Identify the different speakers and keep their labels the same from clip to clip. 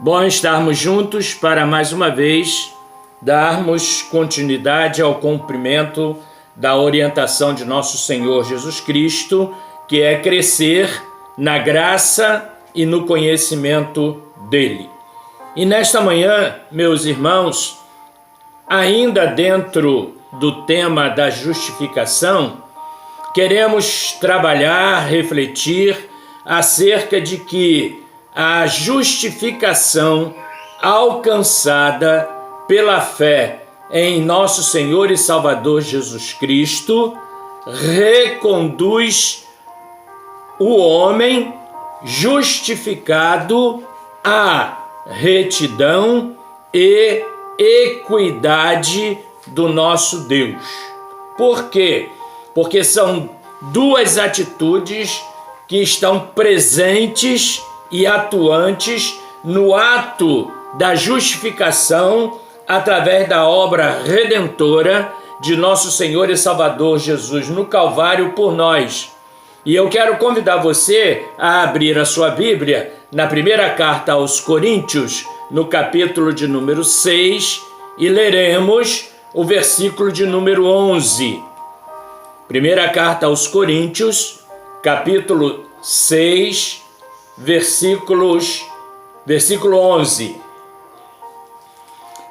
Speaker 1: Bom estarmos juntos para mais uma vez darmos continuidade ao cumprimento da orientação de nosso Senhor Jesus Cristo, que é crescer na graça e no conhecimento dele. E nesta manhã, meus irmãos, ainda dentro do tema da justificação, queremos trabalhar, refletir acerca de que a justificação alcançada pela fé em nosso Senhor e Salvador Jesus Cristo reconduz o homem justificado à retidão e equidade do nosso Deus. Por quê? Porque são duas atitudes que estão presentes e atuantes no ato da justificação através da obra redentora de nosso Senhor e Salvador Jesus no Calvário por nós. E eu quero convidar você a abrir a sua Bíblia na primeira carta aos Coríntios, no capítulo de número 6, e leremos o versículo de número 11. Primeira carta aos Coríntios, capítulo 6, versículo 11.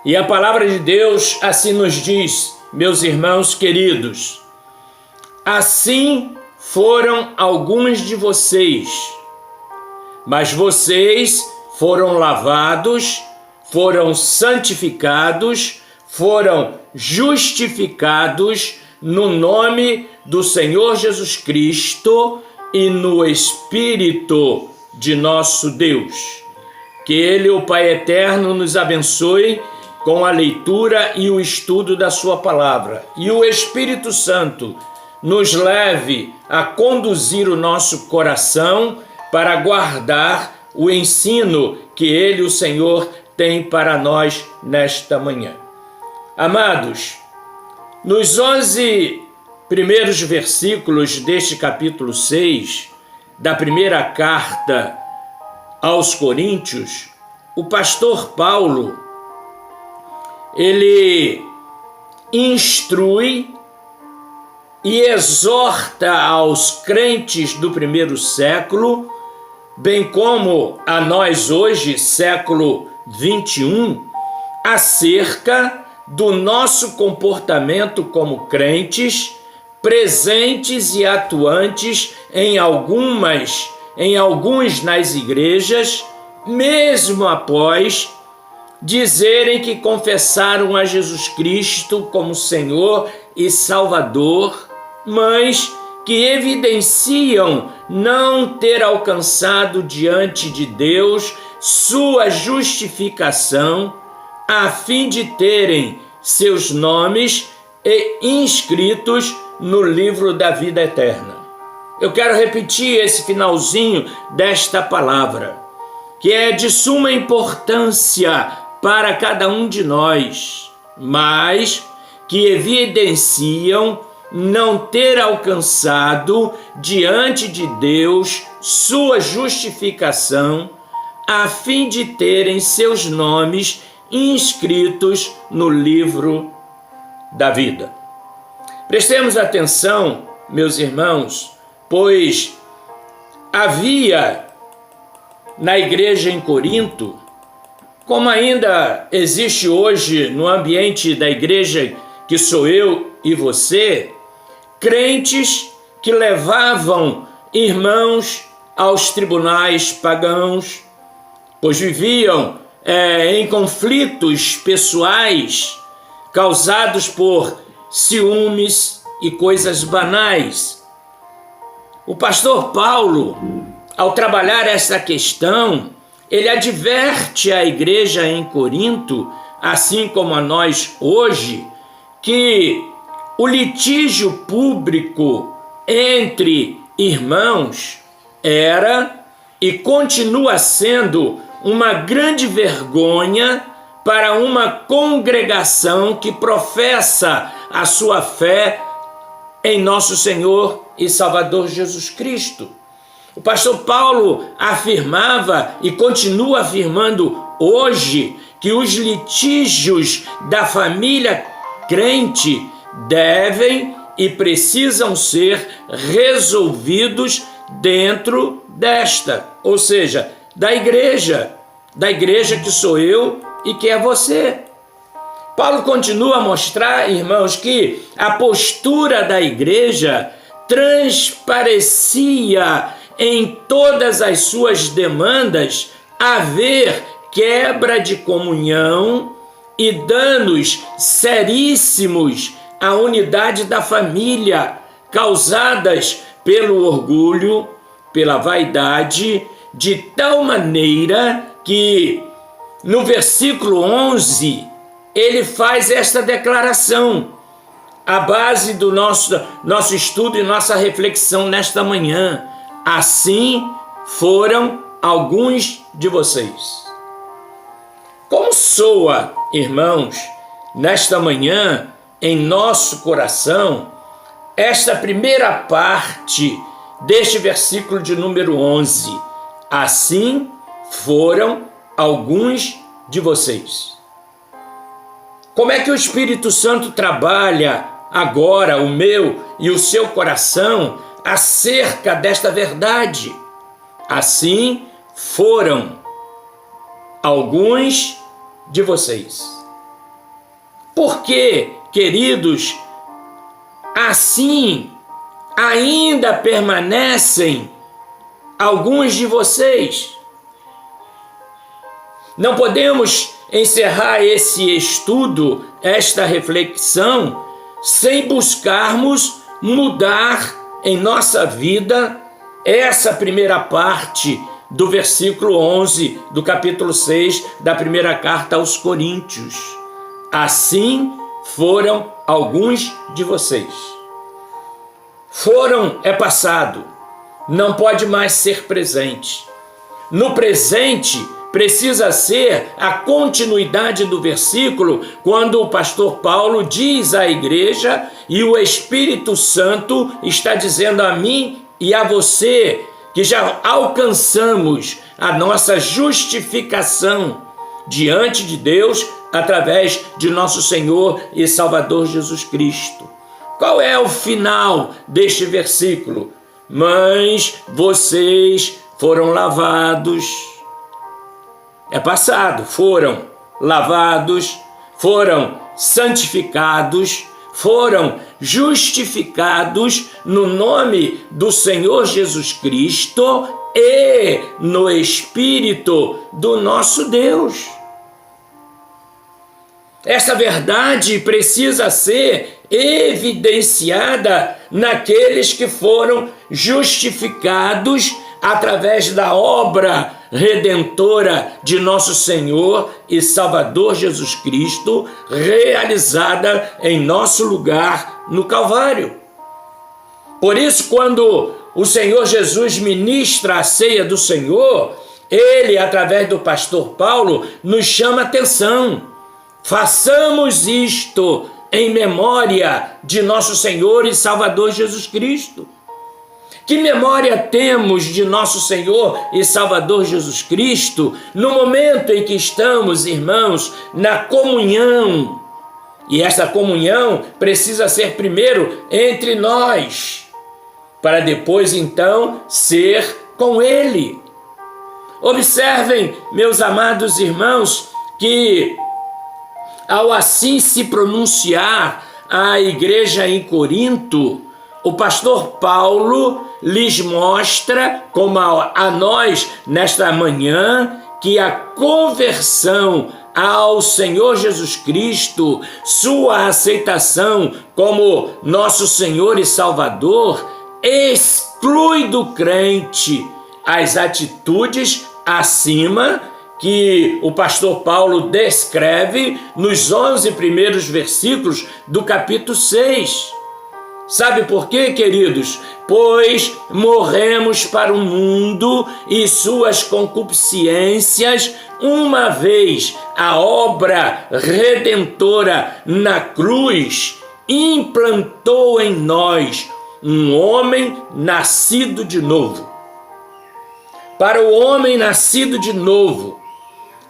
Speaker 1: E a palavra de Deus assim nos diz, meus irmãos queridos: assim foram alguns de vocês, mas vocês foram lavados, foram santificados, foram justificados no nome do Senhor Jesus Cristo e no Espírito de nosso Deus. Que Ele, o Pai Eterno, nos abençoe com a leitura e o estudo da sua palavra. E o Espírito Santo nos leve a conduzir o nosso coração para guardar o ensino que Ele, o Senhor, tem para nós nesta manhã. Amados, nos 11 primeiros versículos deste capítulo 6, da primeira carta aos Coríntios, o pastor Paulo, ele instrui e exorta aos crentes do primeiro século, bem como a nós hoje, século 21, acerca do nosso comportamento como crentes, presentes e atuantes em alguns nas igrejas, mesmo após dizerem que confessaram a Jesus Cristo como Senhor e Salvador, mas que evidenciam não ter alcançado diante de Deus sua justificação, a fim de terem seus nomes inscritos no livro da vida eterna. Eu quero repetir esse finalzinho desta palavra, que é de suma importância para cada um de nós, mas que evidenciam não ter alcançado diante de Deus sua justificação, a fim de terem seus nomes inscritos no livro da vida. Prestemos atenção, meus irmãos, pois havia na igreja em Corinto, como ainda existe hoje no ambiente da igreja que sou eu e você, crentes que levavam irmãos aos tribunais pagãos, pois viviam em conflitos pessoais causados por ciúmes e coisas banais. O pastor Paulo, ao trabalhar essa questão, ele adverte a igreja em Corinto, assim como a nós hoje, que o litígio público entre irmãos era e continua sendo uma grande vergonha para uma congregação que professa a sua fé em nosso Senhor e Salvador Jesus Cristo. O pastor Paulo afirmava e continua afirmando hoje que os litígios da família crente devem e precisam ser resolvidos dentro desta, ou seja, da igreja que sou eu e que é você. Paulo continua a mostrar, irmãos, que a postura da igreja transparecia em todas as suas demandas haver quebra de comunhão e danos seríssimos à unidade da família, causadas pelo orgulho, pela vaidade, de tal maneira que no versículo 11 ele faz esta declaração, a base do nosso estudo e nossa reflexão nesta manhã. Assim foram alguns de vocês. Como soa, irmãos, nesta manhã, em nosso coração, esta primeira parte deste versículo de número 11. Assim foram alguns de vocês. Como é que o Espírito Santo trabalha agora o meu e o seu coração acerca desta verdade? Assim foram alguns de vocês. Por que, queridos, assim ainda permanecem alguns de vocês? Não podemos encerrar esse estudo, esta reflexão, sem buscarmos mudar em nossa vida essa primeira parte do versículo 11 do capítulo 6 da primeira carta aos Coríntios. Assim foram alguns de vocês. Foram é passado, não pode mais ser presente. No presente, precisa ser a continuidade do versículo, quando o pastor Paulo diz à igreja e o Espírito Santo está dizendo a mim e a você que já alcançamos a nossa justificação diante de Deus através de nosso Senhor e Salvador Jesus Cristo. Qual é o final deste versículo? Mas vocês foram lavados. É passado, foram lavados, foram santificados, foram justificados no nome do Senhor Jesus Cristo e no Espírito do nosso Deus. Essa verdade precisa ser evidenciada naqueles que foram justificados através da obra redentora de nosso Senhor e Salvador Jesus Cristo, realizada em nosso lugar no Calvário. Por isso, quando o Senhor Jesus ministra a ceia do Senhor, ele, através do pastor Paulo, nos chama atenção. Façamos isto em memória de nosso Senhor e Salvador Jesus Cristo. Que memória temos de nosso Senhor e Salvador Jesus Cristo no momento em que estamos, irmãos, na comunhão? E essa comunhão precisa ser primeiro entre nós, para depois então ser com Ele. Observem, meus amados irmãos, que ao assim se pronunciar a igreja em Corinto, o pastor Paulo lhes mostra, como a nós nesta manhã, que a conversão ao Senhor Jesus Cristo, sua aceitação como nosso Senhor e Salvador, exclui do crente as atitudes acima que o pastor Paulo descreve nos 11 primeiros versículos do capítulo 6. Sabe por quê, queridos? Pois morremos para o mundo e suas concupiscências, uma vez a obra redentora na cruz implantou em nós um homem nascido de novo. para o homem nascido de novo.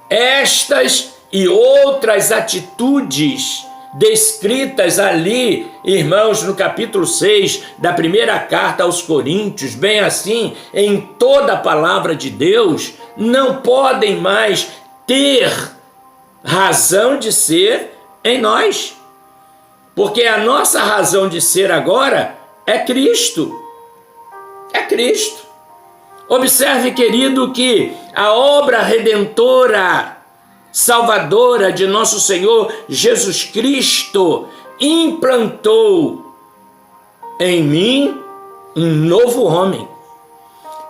Speaker 1: Estas e outras atitudes descritas ali, irmãos, no capítulo 6 da primeira carta aos Coríntios, bem assim em toda a palavra de Deus, não podem mais ter razão de ser em nós, porque a nossa razão de ser agora é Cristo. É Cristo. Observe, querido, que a obra redentora, salvadora de nosso Senhor Jesus Cristo implantou em mim um novo homem.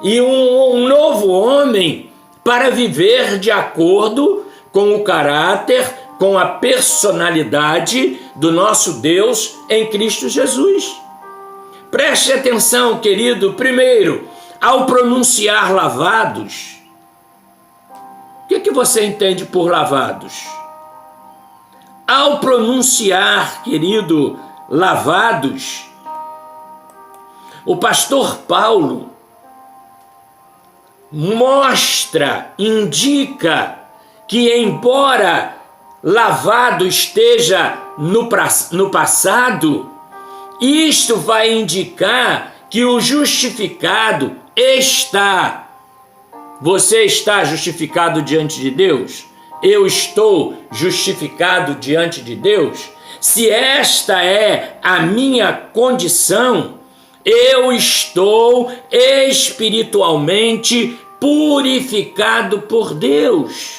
Speaker 1: E um novo homem para viver de acordo com o caráter, com a personalidade do nosso Deus em Cristo Jesus. Preste atenção, querido, primeiro, ao pronunciar lavados. O que você entende por lavados? Ao pronunciar, querido, lavados, o pastor Paulo mostra, indica que, embora lavado esteja no passado, isto vai indicar que o justificado está. Você está justificado diante de Deus? Eu estou justificado diante de Deus? Se esta é a minha condição, eu estou espiritualmente purificado por Deus.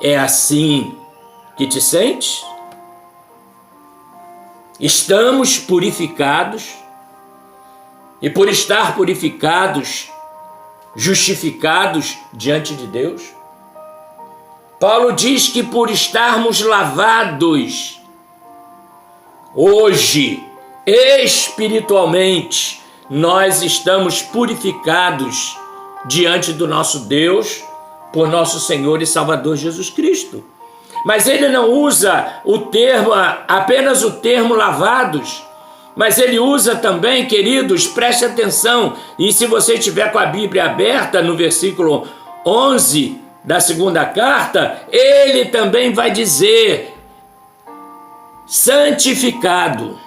Speaker 1: É assim que te sentes? Estamos purificados, e por estar purificados, justificados diante de Deus. Paulo diz que por estarmos lavados hoje, espiritualmente, nós estamos purificados diante do nosso Deus por nosso Senhor e Salvador Jesus Cristo. Mas ele não usa o termo, apenas o termo lavados, mas ele usa também, queridos, preste atenção, e se você estiver com a Bíblia aberta no versículo 11 da segunda carta, ele também vai dizer santificado.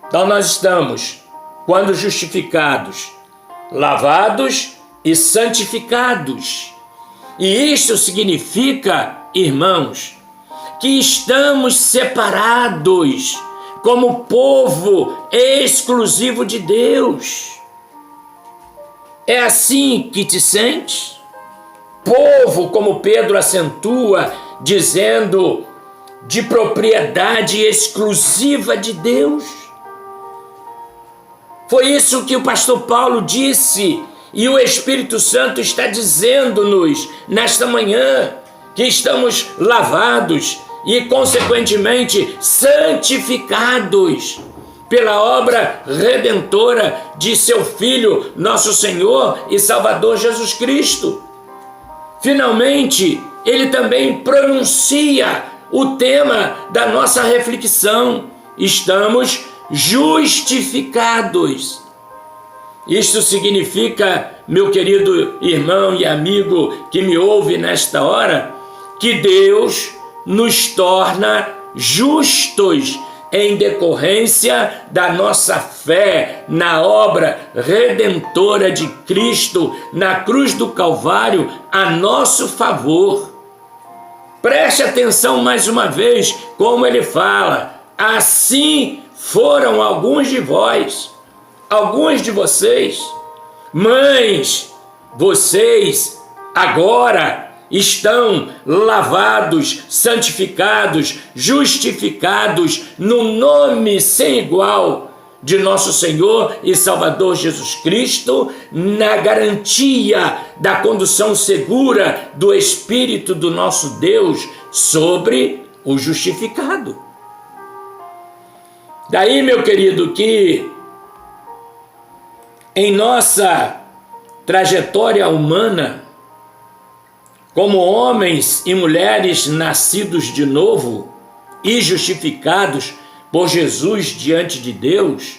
Speaker 1: Então nós estamos, quando justificados, lavados e santificados. E isso significa, irmãos, que estamos separados como povo exclusivo de Deus. É assim que te sentes? Povo, como Pedro acentua, dizendo, de propriedade exclusiva de Deus. Foi isso que o pastor Paulo disse, e o Espírito Santo está dizendo-nos nesta manhã, que estamos lavados e, consequentemente, santificados pela obra redentora de seu Filho, nosso Senhor e Salvador Jesus Cristo. Finalmente, ele também pronuncia o tema da nossa reflexão: estamos justificados. Isto significa, meu querido irmão e amigo que me ouve nesta hora, que Deus nos torna justos em decorrência da nossa fé na obra redentora de Cristo na cruz do Calvário a nosso favor. Preste atenção mais uma vez como ele fala: assim foram alguns de vós, alguns de vocês, mães, vocês agora estão lavados, santificados, justificados no nome sem igual de nosso Senhor e Salvador Jesus Cristo, na garantia da condução segura do Espírito do nosso Deus sobre o justificado. Daí, meu querido, que em nossa trajetória humana, como homens e mulheres nascidos de novo e justificados por Jesus diante de Deus,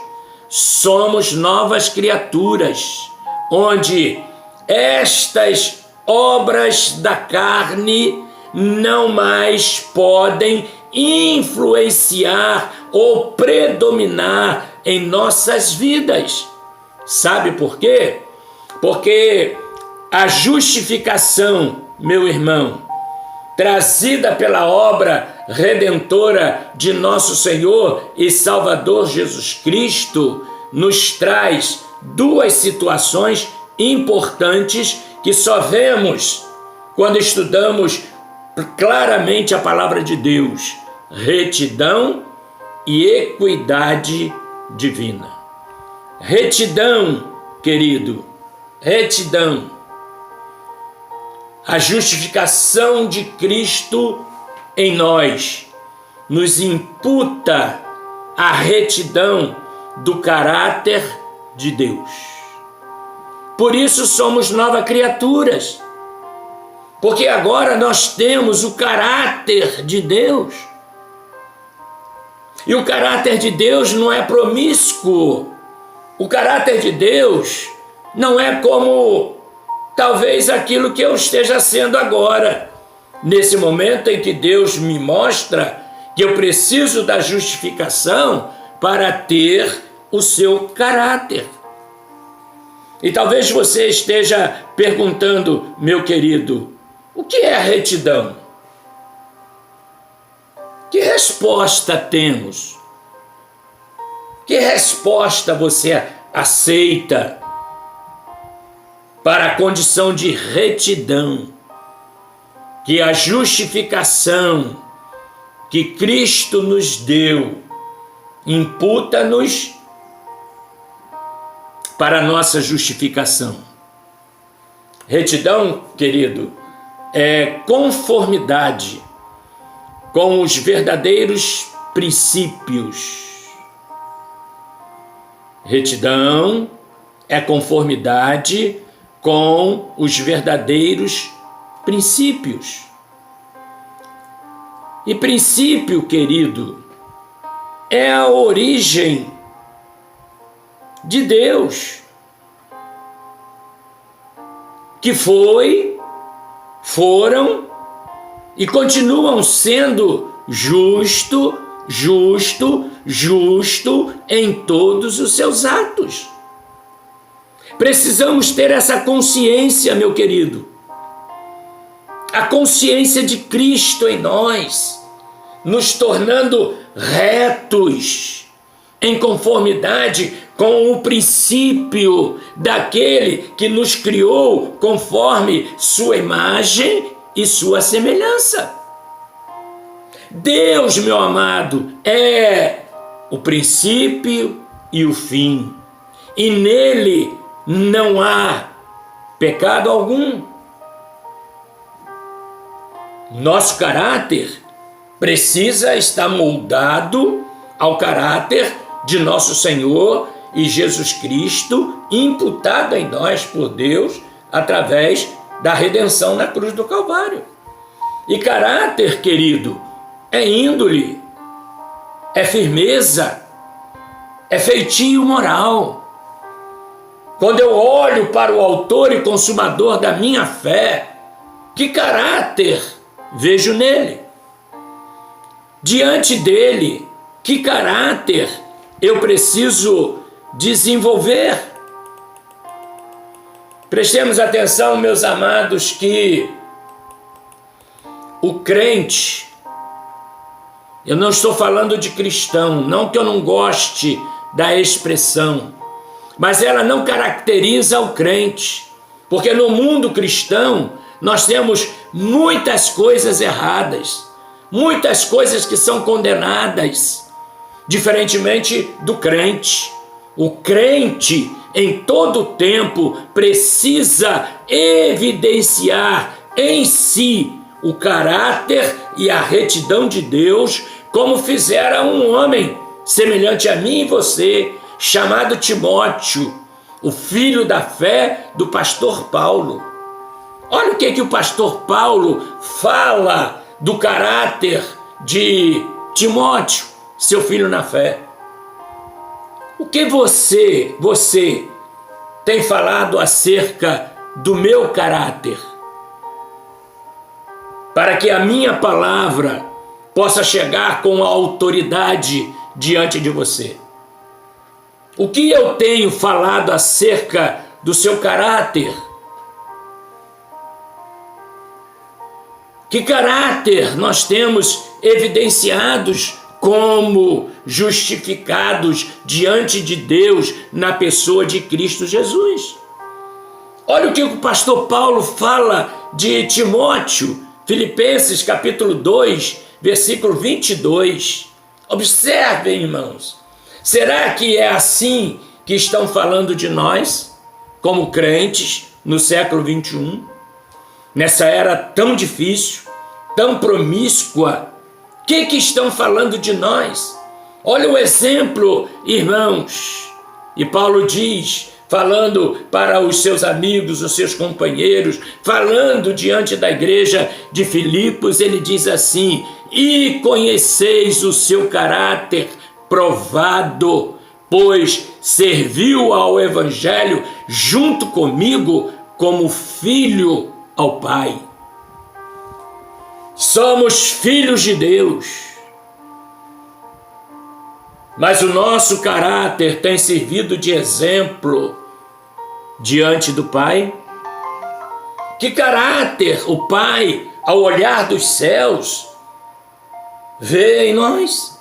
Speaker 1: somos novas criaturas, onde estas obras da carne não mais podem influenciar ou predominar em nossas vidas. Sabe por quê? Porque a justificação, meu irmão, trazida pela obra redentora de nosso Senhor e Salvador Jesus Cristo, nos traz duas situações importantes que só vemos quando estudamos claramente a palavra de Deus: retidão e equidade divina. Retidão, querido, retidão. A justificação de Cristo em nós nos imputa a retidão do caráter de Deus. Por isso somos novas criaturas, porque agora nós temos o caráter de Deus. E o caráter de Deus não é promíscuo. O caráter de Deus não é como talvez aquilo que eu esteja sendo agora. Nesse momento em que Deus me mostra que eu preciso da justificação para ter o seu caráter. E talvez você esteja perguntando, meu querido, o que é retidão? Que resposta temos? Que resposta você aceita para a condição de retidão, que a justificação que Cristo nos deu imputa-nos para a nossa justificação? Retidão, querido, é conformidade com os verdadeiros princípios. Retidão é conformidade com os verdadeiros princípios. E princípio, querido, é a origem de Deus, que foram e continuam sendo justo em todos os seus atos. Precisamos ter essa consciência, meu querido. A consciência de Cristo em nós, nos tornando retos, em conformidade com o princípio daquele que nos criou conforme sua imagem e sua semelhança. Deus, meu amado, é o princípio e o fim, e nele não há pecado algum. Nosso caráter precisa estar moldado ao caráter de nosso Senhor e Jesus Cristo, imputado em nós por Deus através da redenção na cruz do Calvário. E caráter, querido, é índole, é firmeza, é feitio moral. Quando eu olho para o autor e consumador da minha fé, que caráter vejo nele? Diante dele, que caráter eu preciso desenvolver? Prestemos atenção, meus amados, que o crente, eu não estou falando de cristão, não que eu não goste da expressão, mas ela não caracteriza o crente, porque no mundo cristão nós temos muitas coisas erradas, muitas coisas que são condenadas, diferentemente do crente. O crente, em todo tempo, precisa evidenciar em si o caráter e a retidão de Deus, como fizera um homem semelhante a mim e você, chamado Timóteo, o filho da fé do pastor Paulo. Olha o que o pastor Paulo fala do caráter de Timóteo, seu filho na fé. O que você tem falado acerca do meu caráter? Para que a minha palavra possa chegar com autoridade diante de você. O que eu tenho falado acerca do seu caráter? Que caráter nós temos evidenciados como justificados diante de Deus na pessoa de Cristo Jesus? Olha o que o pastor Paulo fala de Timóteo, Filipenses capítulo 2, versículo 22. Observem, irmãos. Será que é assim que estão falando de nós, como crentes, no século 21? Nessa era tão difícil, tão promíscua, o que estão falando de nós? Olha o exemplo, irmãos. E Paulo diz, falando para os seus amigos, os seus companheiros, falando diante da igreja de Filipos, ele diz assim: e conheceis o seu caráter provado, pois serviu ao Evangelho junto comigo como filho ao Pai. Somos filhos de Deus, mas o nosso caráter tem servido de exemplo diante do Pai? Que caráter o Pai, ao olhar dos céus, vê em nós?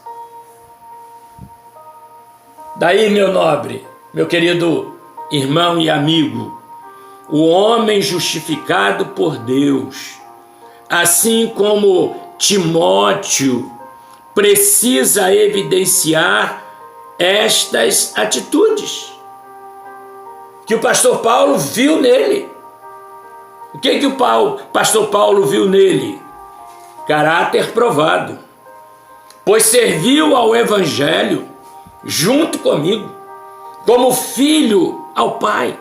Speaker 1: Daí, meu nobre, meu querido irmão e amigo, o homem justificado por Deus, assim como Timóteo, precisa evidenciar estas atitudes que o pastor Paulo viu nele. O que o pastor Paulo viu nele? Caráter provado, pois serviu ao Evangelho junto comigo, como filho ao Pai.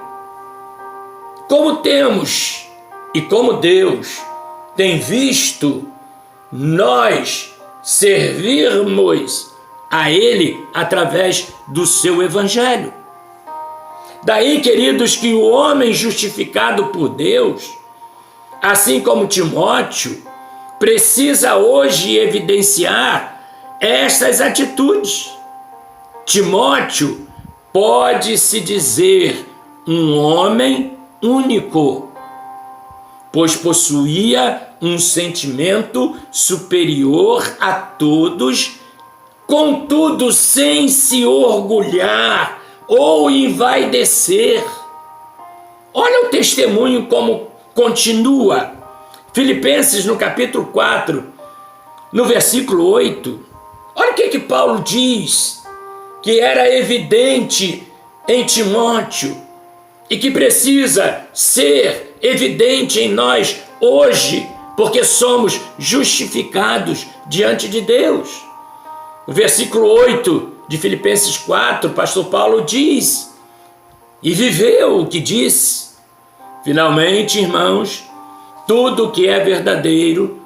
Speaker 1: Como temos e como Deus tem visto nós servirmos a Ele através do seu Evangelho. Daí, queridos, que o homem justificado por Deus, assim como Timóteo, precisa hoje evidenciar estas atitudes. Timóteo pode-se dizer um homem único, pois possuía um sentimento superior a todos, contudo sem se orgulhar ou envaidecer. Olha o testemunho como continua. Filipenses no capítulo 4, no versículo 8. Olha o que Paulo diz, que era evidente em Timóteo e que precisa ser evidente em nós hoje, porque somos justificados diante de Deus. O versículo 8 de Filipenses 4, pastor Paulo diz, e viveu o que disse. Finalmente, irmãos, tudo que é verdadeiro,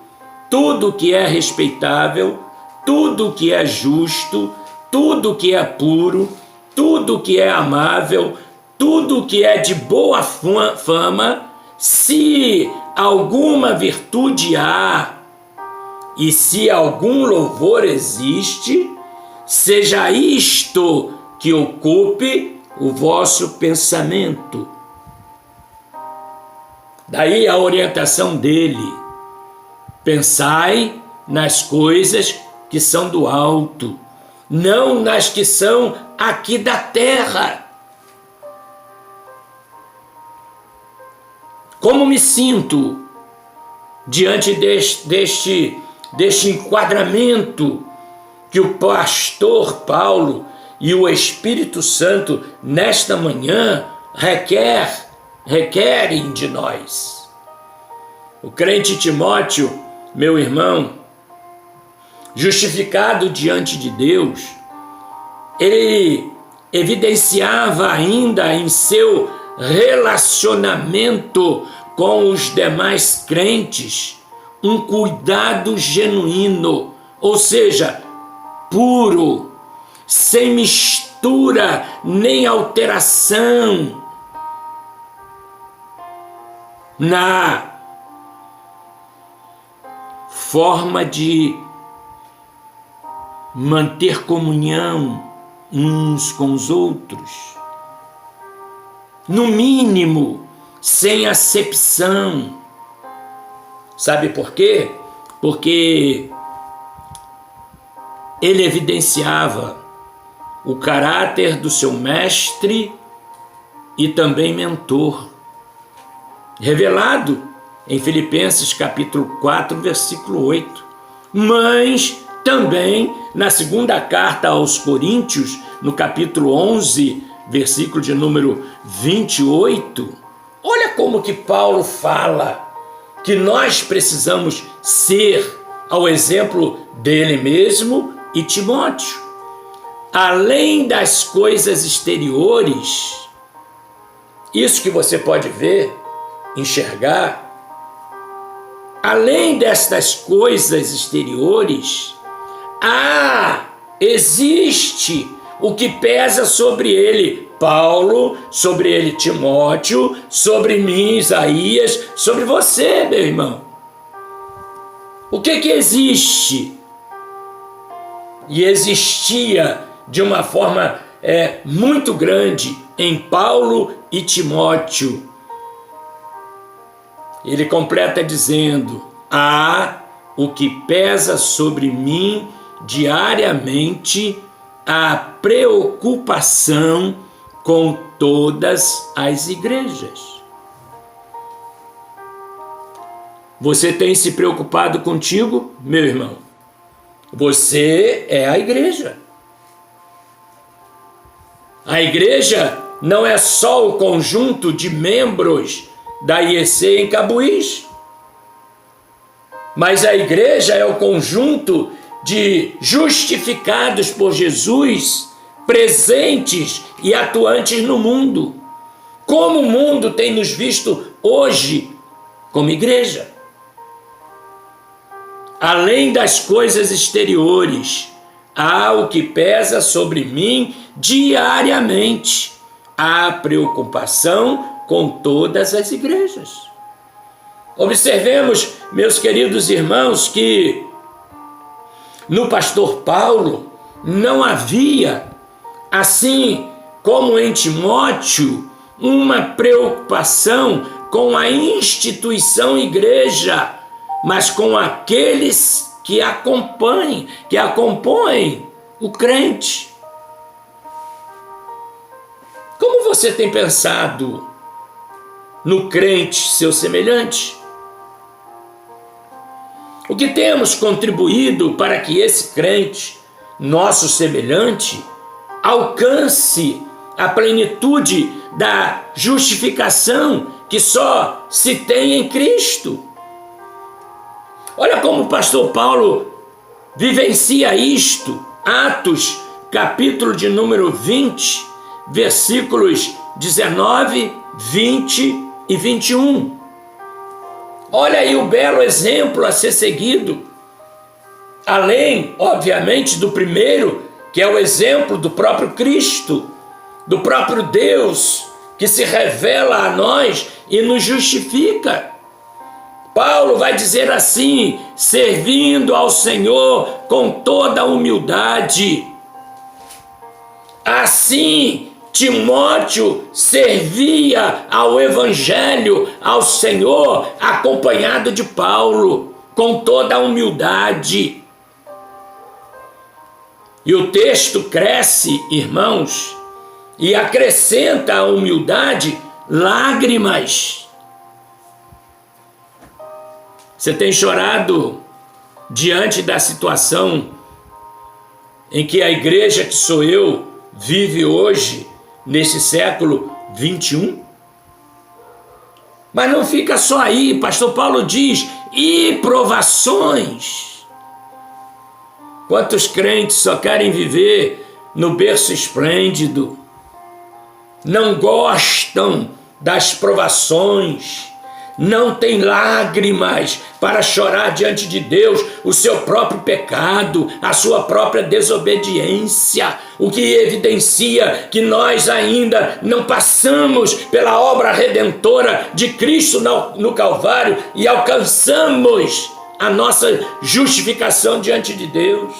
Speaker 1: tudo que é respeitável, tudo que é justo, tudo que é puro, tudo que é amável, tudo que é de boa fama, se alguma virtude há e se algum louvor existe, seja isto que ocupe o vosso pensamento. Daí a orientação dele: pensai nas coisas que são do alto, não nas que são aqui da terra. Como me sinto diante deste enquadramento que o pastor Paulo e o Espírito Santo nesta manhã requerem de nós? O crente Timóteo, meu irmão, justificado diante de Deus, ele evidenciava ainda em seu relacionamento com os demais crentes um cuidado genuíno, ou seja, puro, sem mistura ruptura, nem alteração na forma de manter comunhão uns com os outros. No mínimo, sem acepção. Sabe por quê? Porque ele evidenciava o caráter do seu mestre e também mentor, revelado em Filipenses capítulo 4, versículo 8, mas também na segunda carta aos Coríntios, no capítulo 11, versículo de número 28, olha como que Paulo fala que nós precisamos ser ao exemplo dele mesmo e Timóteo. Além das coisas exteriores, isso que você pode ver, enxergar, além destas coisas exteriores, existe o que pesa sobre ele, Paulo, sobre ele, Timóteo, sobre mim, Isaías, sobre você, meu irmão. O que existe? E existia de uma forma muito grande em Paulo e Timóteo. Ele completa dizendo: há o que pesa sobre mim diariamente, a preocupação com todas as igrejas. Você tem se preocupado contigo, meu irmão? Você é a igreja. A igreja não é só o conjunto de membros da IEC em Cabuís, mas a igreja é o conjunto de justificados por Jesus, presentes e atuantes no mundo. Como o mundo tem nos visto hoje como igreja? Além das coisas exteriores, há o que pesa sobre mim diariamente, a preocupação com todas as igrejas. Observemos, meus queridos irmãos, que no pastor Paulo não havia, assim como em Timóteo, uma preocupação com a instituição igreja, mas com aqueles que acompanham, que compõem o crente. Como você tem pensado no crente, seu semelhante? O que temos contribuído para que esse crente, nosso semelhante, alcance a plenitude da justificação que só se tem em Cristo? Olha como o pastor Paulo vivencia isto. Atos, capítulo de número 20, versículos 19, 20 e 21. Olha aí o belo exemplo a ser seguido. Além, obviamente, do primeiro, que é o exemplo do próprio Cristo, do próprio Deus, que se revela a nós e nos justifica. Paulo vai dizer assim: servindo ao Senhor com toda a humildade. Assim, Timóteo servia ao Evangelho, ao Senhor, acompanhado de Paulo, com toda a humildade. E o texto cresce, irmãos, e acrescenta à humildade lágrimas. Você tem chorado diante da situação em que a igreja que sou eu vive hoje, nesse século 21? Mas não fica só aí, pastor Paulo diz, e provações. Quantos crentes só querem viver no berço esplêndido, não gostam das provações, não tem lágrimas para chorar diante de Deus o seu próprio pecado, a sua própria desobediência, o que evidencia que nós ainda não passamos pela obra redentora de Cristo no Calvário e alcançamos a nossa justificação diante de Deus.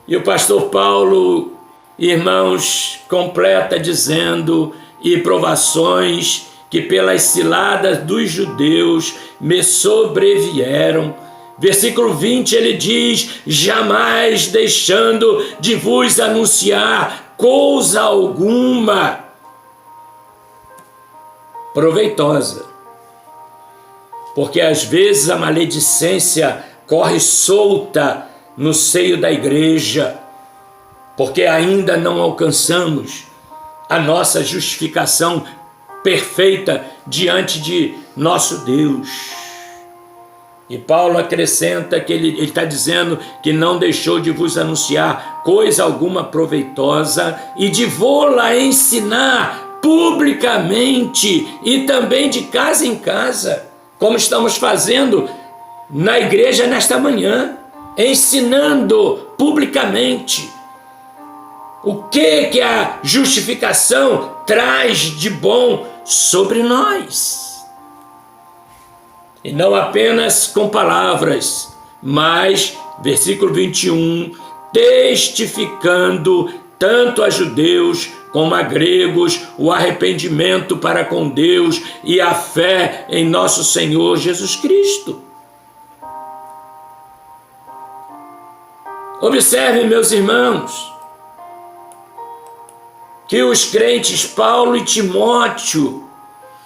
Speaker 1: E o pastor Paulo, irmãos, completa dizendo: e provações que pelas ciladas dos judeus me sobrevieram. Versículo 20 ele diz: jamais deixando de vos anunciar coisa alguma proveitosa. Porque às vezes a maledicência corre solta no seio da igreja, porque ainda não alcançamos a nossa justificação perfeita diante de nosso Deus. E Paulo acrescenta que ele está dizendo que não deixou de vos anunciar coisa alguma proveitosa e de vô-la ensinar publicamente e também de casa em casa, como estamos fazendo na igreja nesta manhã, ensinando publicamente o que a justificação traz de bom sobre nós. E não apenas com palavras, mas, versículo 21, testificando tanto a judeus como a gregos o arrependimento para com Deus e a fé em nosso Senhor Jesus Cristo. Observem, meus irmãos, que os crentes Paulo e Timóteo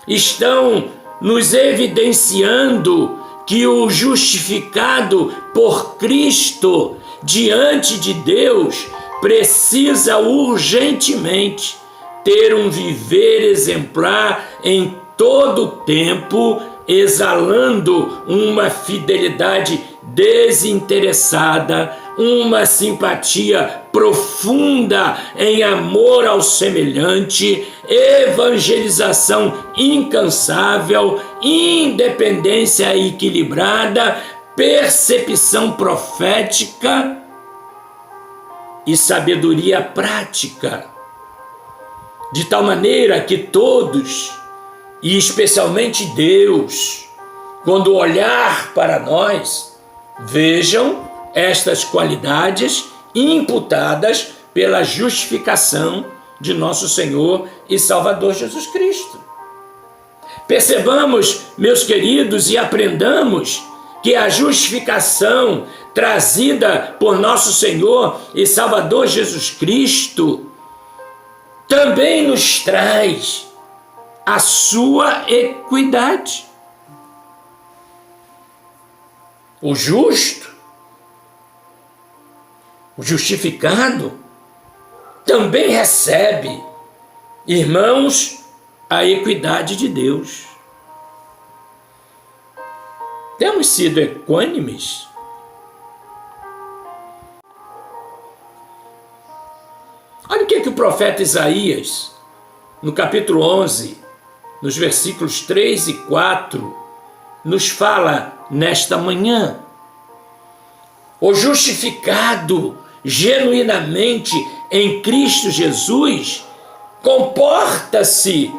Speaker 1: estão nos evidenciando que o justificado por Cristo diante de Deus precisa urgentemente ter um viver exemplar em todo o tempo, exalando uma fidelidade desinteressada, uma simpatia profunda em amor ao semelhante, evangelização incansável, independência equilibrada, percepção profética e sabedoria prática, de tal maneira que todos, e especialmente Deus, quando olhar para nós, vejam estas qualidades imputadas pela justificação de nosso Senhor e Salvador Jesus Cristo. Percebamos, meus queridos, e aprendamos que a justificação trazida por nosso Senhor e Salvador Jesus Cristo também nos traz a sua equidade. O justo, o justificado, também recebe, irmãos, a equidade de Deus. Temos sido equânimes? Olha o que o profeta Isaías, no capítulo 11, nos versículos 3 e 4, nos fala nesta manhã. O justificado genuinamente em Cristo Jesus comporta-se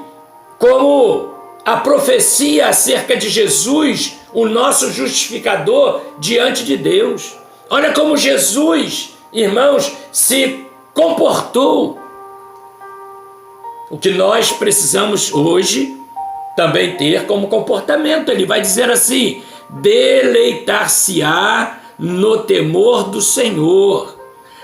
Speaker 1: como a profecia acerca de Jesus, o nosso justificador diante de Deus. Olha como Jesus, irmãos, se comportou. O que nós precisamos hoje também ter como comportamento. Ele vai dizer assim: deleitar-se-á no temor do Senhor,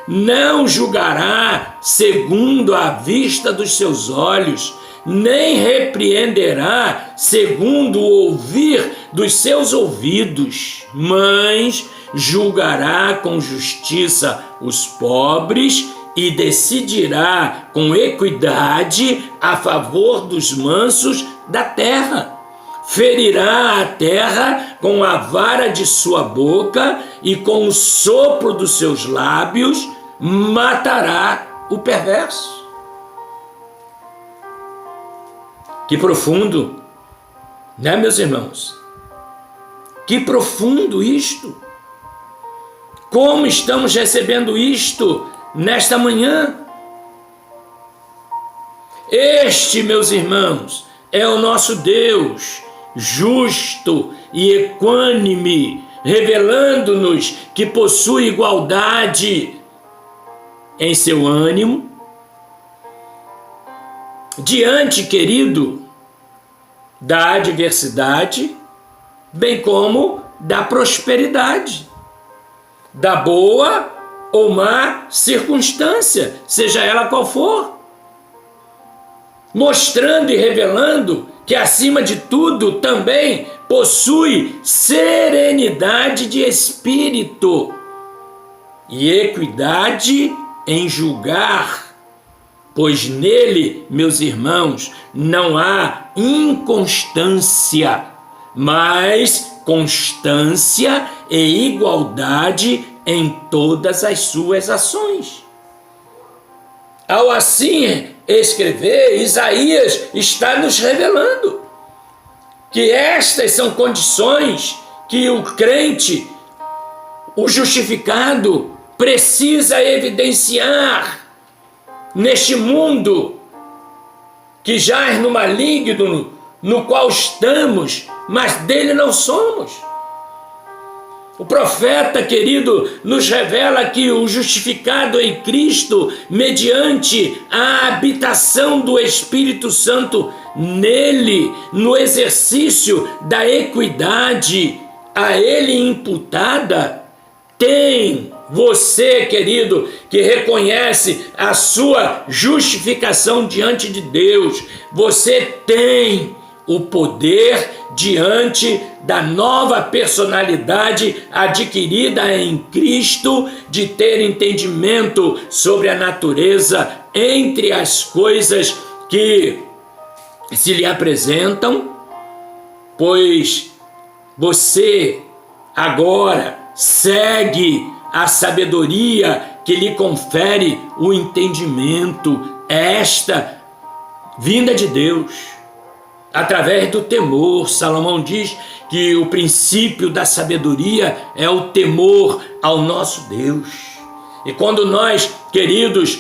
Speaker 1: não julgará segundo a vista dos seus olhos, nem repreenderá segundo o ouvir dos seus ouvidos, mas julgará com justiça os pobres e decidirá com equidade a favor dos mansos da terra. Ferirá a terra com a vara de sua boca e com o sopro dos seus lábios matará o perverso. Que profundo Né, meus irmãos? Que profundo isto! Como estamos recebendo isto nesta manhã? Este, meus irmãos, é o nosso Deus, justo e equânime, revelando-nos que possui igualdade em seu ânimo, diante, querido, da adversidade, bem como da prosperidade, da boa ou má circunstância, seja ela qual for, mostrando e revelando que, acima de tudo, também possui serenidade de espírito e equidade em julgar, pois nele, meus irmãos, não há inconstância, mas constância e igualdade em todas as suas ações. Ao assim escrever, Isaías está nos revelando que estas são condições que o crente, o justificado, precisa evidenciar neste mundo que jaz no maligno, no qual estamos, mas dele não somos. O profeta, querido, nos revela que o justificado em Cristo, mediante a habitação do Espírito Santo nele, no exercício da equidade a ele imputada, tem você, querido, que reconhece a sua justificação diante de Deus, você tem o poder diante da nova personalidade adquirida em Cristo de ter entendimento sobre a natureza entre as coisas que se lhe apresentam, pois você agora segue a sabedoria que lhe confere o entendimento, esta vinda de Deus. Através do temor, Salomão diz que o princípio da sabedoria é o temor ao nosso Deus. E quando nós, queridos,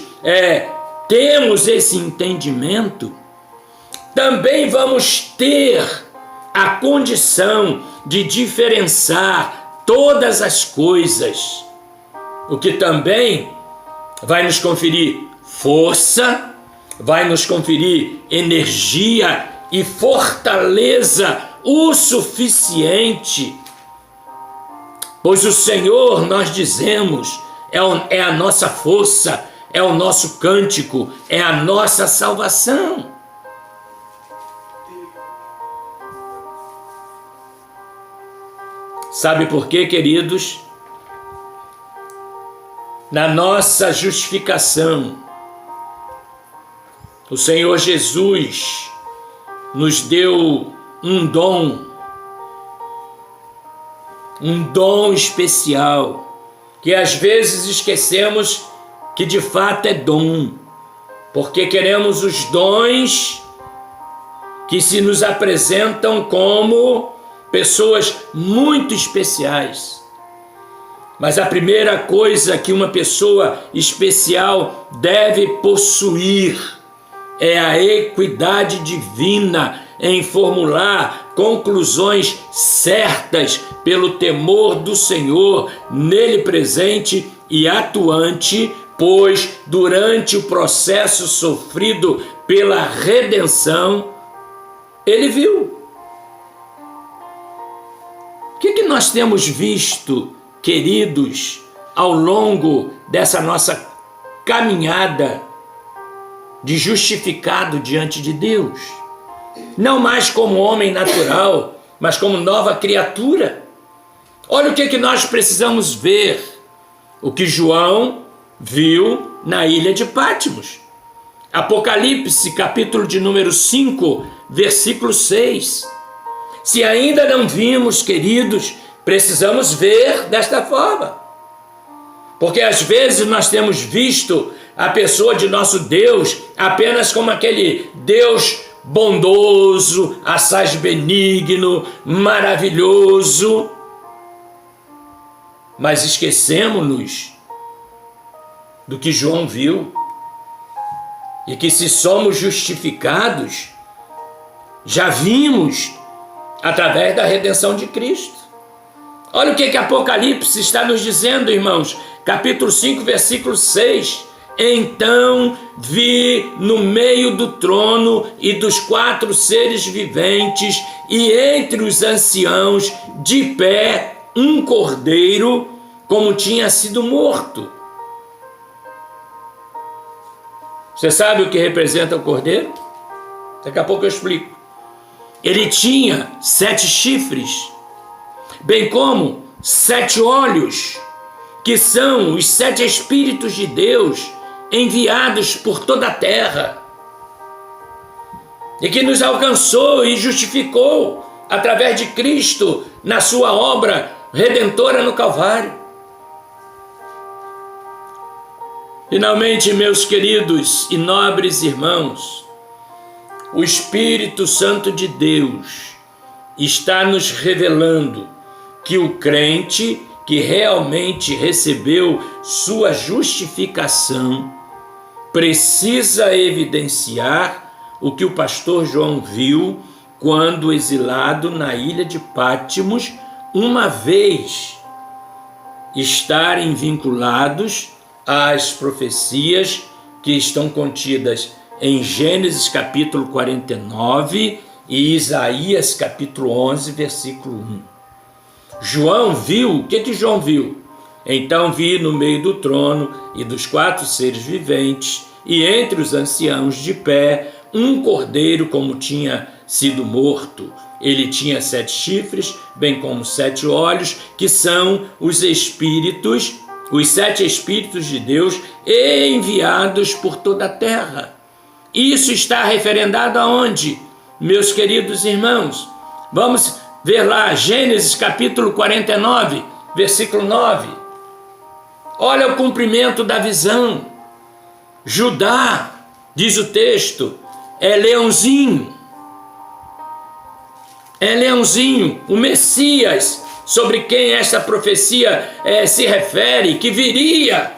Speaker 1: temos esse entendimento, também vamos ter a condição de diferenciar todas as coisas, o que também vai nos conferir força, vai nos conferir energia e fortaleza o suficiente, pois o Senhor, nós dizemos, é a nossa força, é o nosso cântico, é a nossa salvação. Sabe por quê, queridos? Na nossa justificação, o Senhor Jesus nos deu um dom especial, que às vezes esquecemos que de fato é dom, porque queremos os dons que se nos apresentam como pessoas muito especiais. Mas a primeira coisa que uma pessoa especial deve possuir é a equidade divina em formular conclusões certas pelo temor do Senhor, nele presente e atuante, pois durante o processo sofrido pela redenção, ele viu. O que nós temos visto, queridos, ao longo dessa nossa caminhada de justificado diante de Deus? Não mais como homem natural, mas como nova criatura. Olha o que nós precisamos ver. O que João viu na ilha de Patmos. Apocalipse, capítulo de número 5, versículo 6. Se ainda não vimos, queridos, precisamos ver desta forma. Porque às vezes nós temos visto a pessoa de nosso Deus apenas como aquele Deus bondoso, assaz benigno, maravilhoso. Mas esquecemos-nos do que João viu, e que se somos justificados, já vimos através da redenção de Cristo. Olha o que Apocalipse está nos dizendo, irmãos. Capítulo 5, versículo 6. Então vi no meio do trono e dos 4 seres viventes e entre os anciãos de pé um cordeiro como tinha sido morto. Você sabe o que representa o cordeiro? Daqui a pouco eu explico. Ele tinha 7 chifres, bem como 7 olhos, que são os 7 Espíritos de Deus enviados por toda a terra, e que nos alcançou e justificou através de Cristo na sua obra redentora no Calvário. Finalmente, meus queridos e nobres irmãos, o Espírito Santo de Deus está nos revelando que o crente que realmente recebeu sua justificação precisa evidenciar o que o pastor João viu quando exilado na ilha de Pátimos, uma vez estarem vinculados às profecias que estão contidas em Gênesis capítulo 49 e Isaías capítulo 11, versículo 1. João viu, o que João viu? Então vi no meio do trono e dos 4 seres viventes e entre os anciãos de pé um cordeiro como tinha sido morto. Ele tinha 7 chifres, bem como 7 olhos, que são os espíritos, os 7 Espíritos de Deus enviados por toda a terra. Isso está referendado aonde, meus queridos irmãos? Vamos ver lá, Gênesis capítulo 49, versículo 9. Olha o cumprimento da visão. Judá, diz o texto, é leãozinho. É leãozinho, o Messias, sobre quem esta profecia se refere, que viria,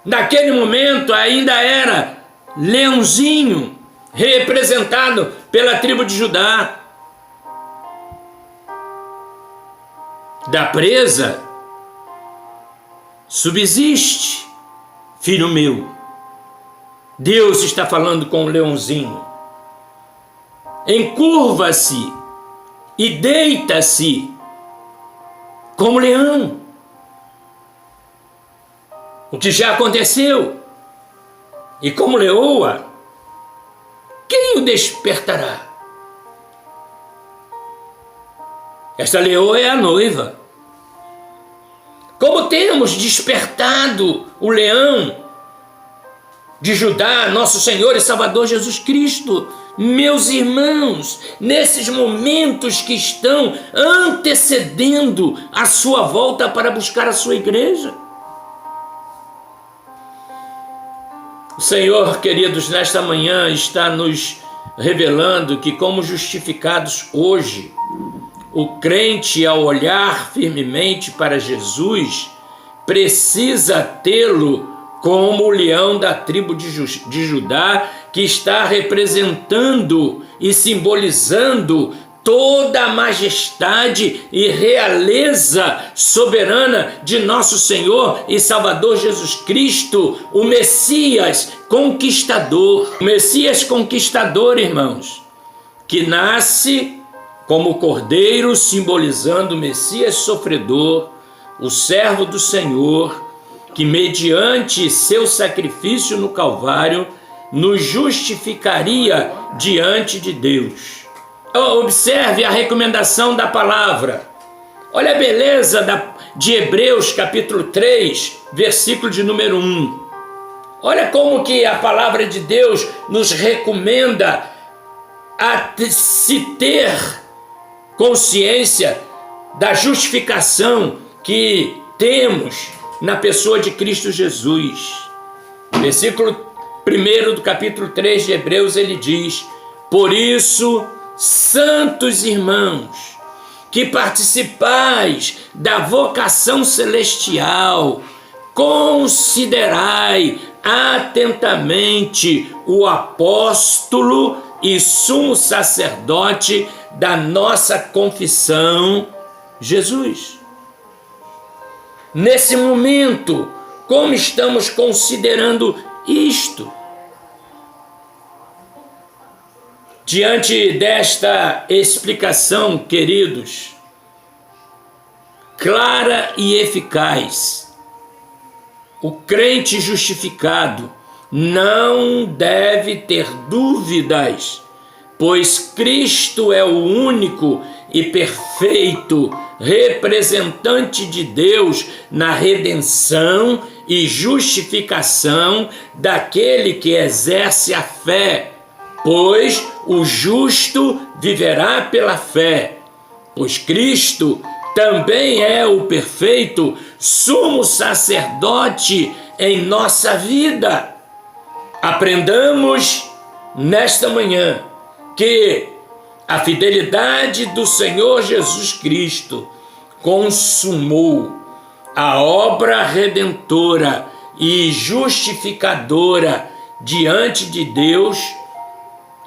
Speaker 1: naquele momento ainda era leãozinho, representado pela tribo de Judá. Da presa subsiste, filho meu. Deus está falando com o leãozinho. Encurva-se e deita-se como leão. O que já aconteceu. E como leoa, quem o despertará? Esta leoa é a noiva. Como temos despertado o leão de Judá, nosso Senhor e Salvador Jesus Cristo, meus irmãos, nesses momentos que estão antecedendo a sua volta para buscar a sua igreja. O Senhor, queridos, nesta manhã está nos revelando que, como justificados hoje, o crente, ao olhar firmemente para Jesus, precisa tê-lo como o leão da tribo de Judá, que está representando e simbolizando toda a majestade e realeza soberana de nosso Senhor e Salvador Jesus Cristo, o Messias conquistador. O Messias conquistador, irmãos, que nasce como cordeiro, simbolizando o Messias sofredor, o servo do Senhor, que mediante seu sacrifício no Calvário nos justificaria diante de Deus. Observe a recomendação da palavra. Olha a beleza de Hebreus capítulo 3, versículo de número 1. Olha como que a palavra de Deus nos recomenda a se ter consciência da justificação que temos na pessoa de Cristo Jesus. Versículo 1 do capítulo 3 de Hebreus, ele diz: Por isso, santos irmãos, que participais da vocação celestial, considerai atentamente o apóstolo e sumo sacerdote da nossa confissão, Jesus. Nesse momento, como estamos considerando isto? Diante desta explicação, queridos, clara e eficaz, o crente justificado não deve ter dúvidas, pois Cristo é o único e perfeito representante de Deus na redenção e justificação daquele que exerce a fé, pois o justo viverá pela fé, pois Cristo também é o perfeito sumo sacerdote em nossa vida. Aprendamos nesta manhã que a fidelidade do Senhor Jesus Cristo consumou a obra redentora e justificadora diante de Deus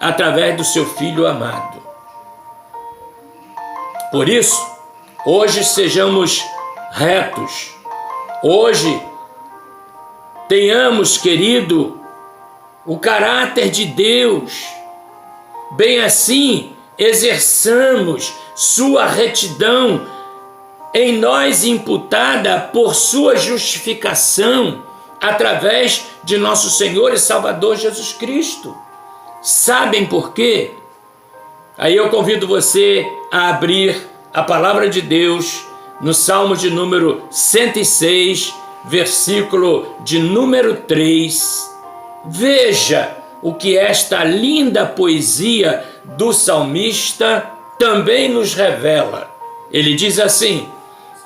Speaker 1: através do seu Filho amado. Por isso, hoje sejamos retos. Hoje tenhamos, querido, o caráter de Deus. Bem assim, exerçamos sua retidão em nós imputada por sua justificação através de nosso Senhor e Salvador Jesus Cristo. Sabem por quê? Aí eu convido você a abrir a palavra de Deus no Salmo de número 106, versículo de número 3. Veja o que esta linda poesia do salmista também nos revela. Ele diz assim: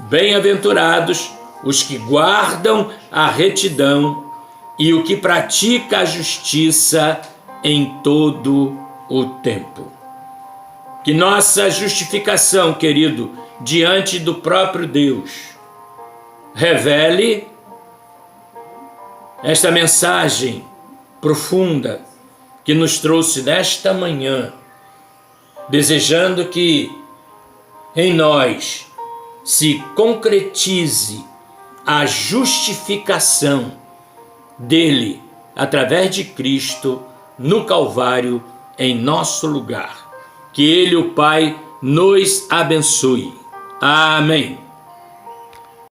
Speaker 1: bem-aventurados os que guardam a retidão e o que pratica a justiça em todo o tempo. Que nossa justificação, querido, diante do próprio Deus, revele esta mensagem profunda que nos trouxe nesta manhã, desejando que em nós se concretize a justificação dele através de Cristo no Calvário em nosso lugar. Que ele, o Pai, nos abençoe. Amém.